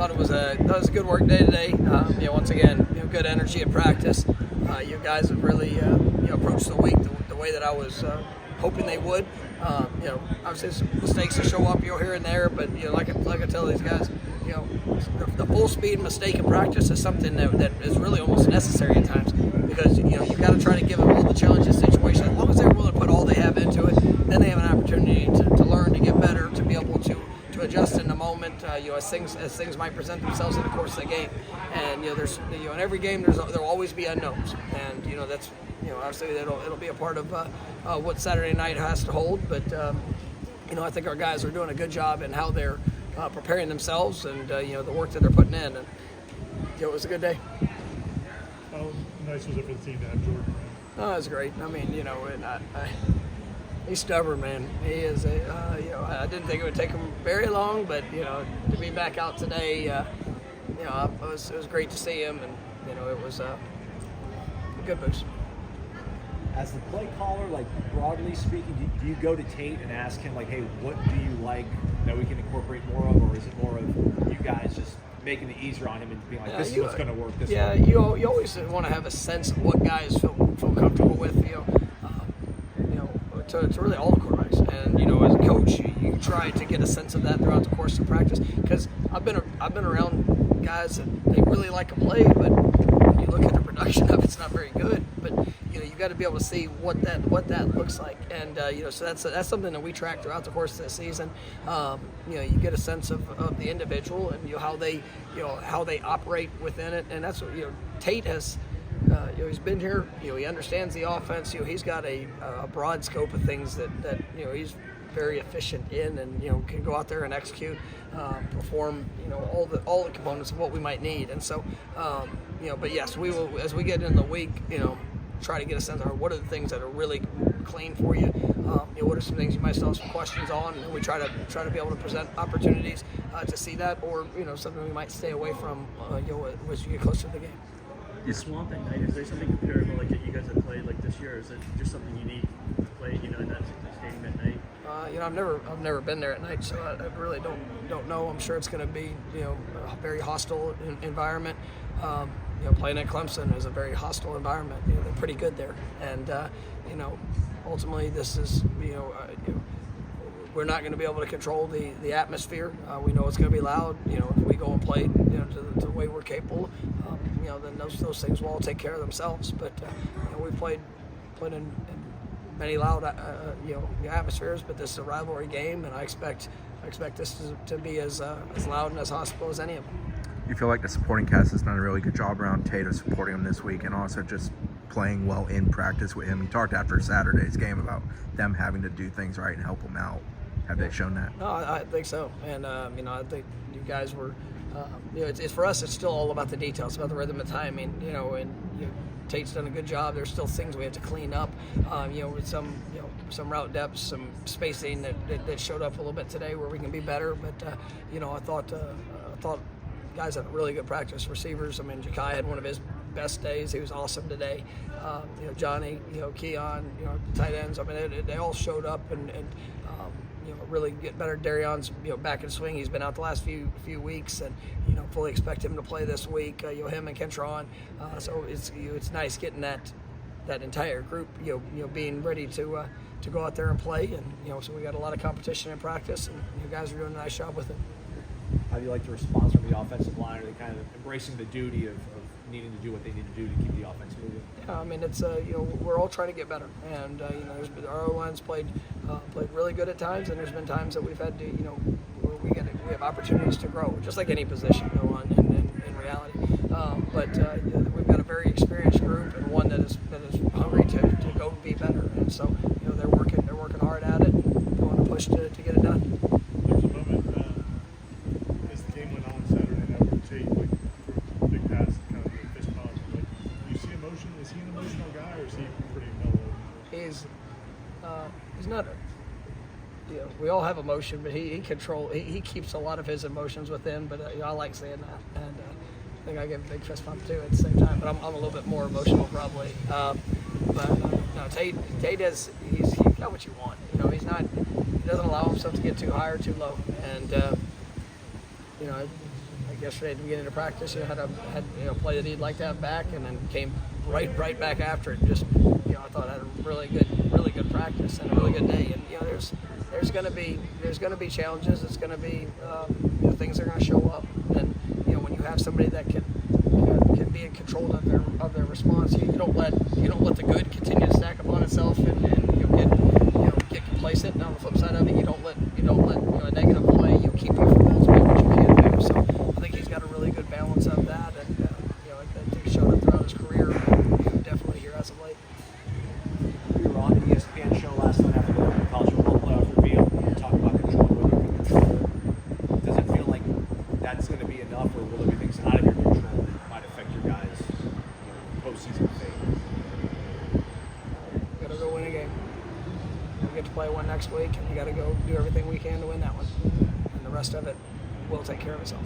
Thought it was a good work day today. Once again, good energy at practice. You guys have really approached the week the way that I was hoping they would. Obviously some mistakes will show up here and there, but like I tell these guys, the full speed mistake in practice is something that is really almost necessary at times, because you've got to try to give them all the challenges situation. As long as they're willing to put all they have into it, then they have an opportunity to learn, to get better, to be able to adjust in the moment, as things might present themselves in the course of the game. And there's in every game there'll always be unknowns, and that's obviously it'll be a part of what Saturday night has to hold. But I think our guys are doing a good job in how they're preparing themselves and the work that they're putting in. And it was a good day. How nice was it for the team to have Jordan? Oh, it was great. I mean, and he's stubborn, man. He is. I didn't think it would take him very long, but to be back out today, it was great to see him, and it was a good boost. As the play caller, broadly speaking, do you go to Tate and ask him, hey, what do you like that we can incorporate more of, or is it more of you guys just making it easier on him and being like, this is what's going to work? You always want to have a sense of what guys feel comfortable with, to really all the quarterbacks. And as a coach, you try to get a sense of that throughout the course of practice, because I've been around guys that they really like to play, but when you look at the production of it, it's not very good. But you got to be able to see what that looks like, and so that's something that we track throughout the course of the season. You get a sense of the individual and how they operate within it, and that's what Tate has. He's been here. He understands the offense. He's got a broad scope of things that he's very efficient in, and can go out there and execute, perform all the components of what we might need. And so, but yes, we will, as we get in the week, try to get a sense of what are the things that are really clean for you. What are some things you might still have some questions on, and we try to be able to present opportunities to see that, or something we might stay away from as you get closer to the game. Is Swamp at night, is there something comparable that you guys have played this year? Is it just something unique to play, in that stadium at night? I've never been there at night, so I really don't know. I'm sure it's going to be a very hostile environment. Playing at Clemson is a very hostile environment. They're pretty good there, and ultimately this is we're not going to be able to control the atmosphere. We know it's going to be loud. If we go and play to the way we're capable, then those things will all take care of themselves. But we've played in many loud atmospheres, but this is a rivalry game, and I expect this to be as loud and as hostile as any of them. You feel like the supporting cast has done a really good job around Tate of supporting him this week, and also just playing well in practice with him. You talked after Saturday's game about them having to do things right and help him out. Have they shown that? No, I think so, and I think you guys were. It's for us. It's still all about the details, about the rhythm and timing. And Tate's done a good job. There's still things we have to clean up. With some route depths, some spacing that showed up a little bit today where we can be better. But I thought guys had a really good practice. Receivers. Ja'Kai had one of his best days. He was awesome today. Johnny, Keon, the tight ends. They all showed up and really get better. Darion's back in swing. He's been out the last few weeks, and fully expect him to play this week. Him and Kentron. So it's nice getting that entire group being ready to go out there and play. And so we got a lot of competition in practice, and you guys are doing a nice job with it. How do you like the response from the offensive line? Are they kind of embracing the duty of needing to do what they need to do to keep the offense moving? Yeah, it's we're all trying to get better, and our O-line's played really good at times, and there's been times that we've had to where we have opportunities to grow, just like any position in reality. But we've got a very experienced group, and one that is hungry to go be better, and so they're working hard at it, and going to push to get it done. There's a moment as the game went on Saturday night where Tate threw a big pass, kind of a fist pump. Do you see emotion? Is he an emotional guy, or is he pretty mellow? He's not. We all have emotion, but he keeps a lot of his emotions within. But I like saying that, and I think I give a big fist pump too at the same time. But I'm a little bit more emotional probably. No, Tate he's got what you want. He doesn't allow himself to get too high or too low, and like I yesterday at the beginning of practice, had a play that he'd like to have back, and then came right back after it. Just I thought had a really good practice and a really good day. And there's going to be challenges. It's going to be things are going to show up. And when you have somebody that can be in control of their response, you don't let the good continue to stack upon itself and get complacent. And on the flip side of it, you don't let a negative play keep you from ultimately what you can do. So I think he's got a really good balance of that, and I think he's shown it throughout his career. Definitely here as of late. We were on the ESPN show last night after the college football playoff reveal. We talked about control, whether you can control it. Does it feel like that's going to be enough, or will there be things out of your control that might affect your guys' postseason fate? We got to go win a game. We get to play one next week, and we got to go do everything we can to win that one. And the rest of it will take care of itself.